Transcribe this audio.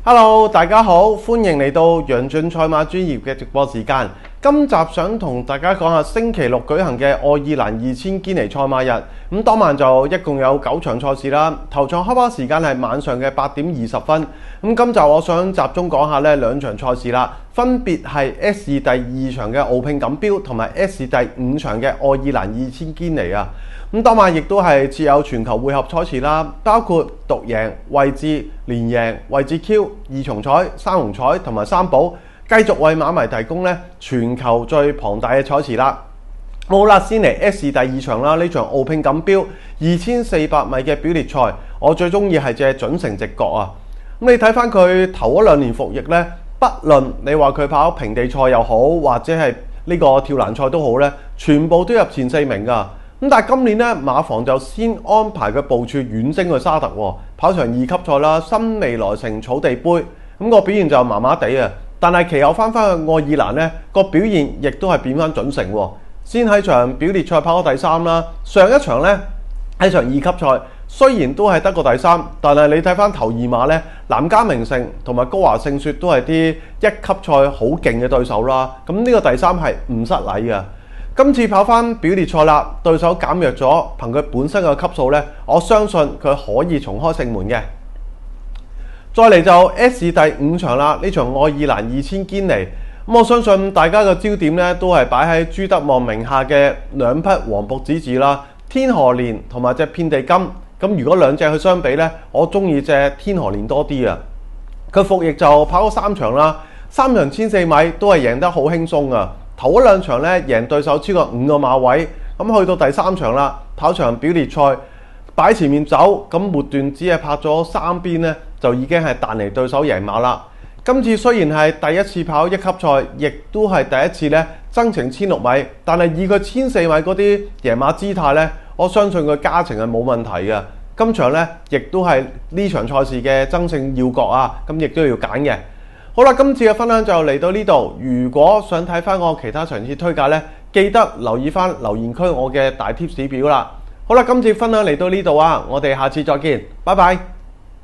Hello，大家好，歡迎嚟到楊俊賽馬專業嘅直播時間。今集想同大家講下星期六舉行嘅愛爾蘭2000堅尼賽馬日。咁當晚就一共有9場賽事啦。頭場開跑時間係晚上嘅8點20分。咁今集我想集中講下呢兩場賽事啦，分別係 S 第2場嘅澳聘錦標同埋 S 第5場嘅愛爾蘭2000堅尼啊。咁當晚亦都係設有全球匯合賽事啦，包括獨贏、位置、連贏、位置 Q、二重彩、三紅彩同埋三寶，繼續為馬迷提供呢全球最龐大嘅賽事啦。好啦，先嚟 S 第2場啦，呢場澳聘錦標2400米嘅表列賽，我最中意係隻準成直覺啊！咁你睇翻佢頭嗰2年服役呢，不論你話佢跑平地賽又好，或者係呢個跳欄賽都好呢，全部都入前4名㗎。咁但係今年咧，馬房就先安排佢部署遠征去沙特喎，跑場2級賽啦，新未來城草地杯，咁個表現就麻麻地啊。但係其後翻去愛爾蘭咧，個表現亦都係變翻準成喎。先喺場表列賽跑咗第3啦，上一場咧喺場2級賽，雖然都係得個第3，但係你睇翻頭2馬咧，南加名城同埋高華勝雪都係啲1級賽好勁嘅對手啦。咁呢個第3係唔失禮嘅。今次跑翻表列賽啦，對手減弱咗，憑佢本身嘅級數呢，我相信佢可以重開勝門嘅。再嚟就 S 第5場啦，呢場愛爾蘭2000堅尼，咁我相信大家嘅焦點呢都係擺喺朱德望名下嘅兩匹黃渤子嗣啦，天河連同埋隻遍地金。咁如果兩隻去相比呢，我中意隻天河連多啲啊。佢服役就跑咗3場啦，3場1400米都係贏得好輕鬆啊。頭嗰2場咧贏對手超過5個馬位，咁去到第3場啦，跑場表列賽擺前面走，咁末段只係拍咗3邊咧，就已經係彈嚟對手贏馬啦。今次雖然係第一次跑1級賽，亦都係第一次咧增程1600米，但係以佢1400米嗰啲贏馬姿態咧，我相信佢加程係冇問題嘅。今場咧亦都係呢場賽事嘅爭勝要角啊，咁亦都要揀嘅。好啦，今次嘅分享就嚟到呢度。如果想睇翻我其他場次推介呢，記得留意翻留言區我嘅大貼士表啦。好啦，今次分享嚟到呢度啊，我哋下次再見，拜拜。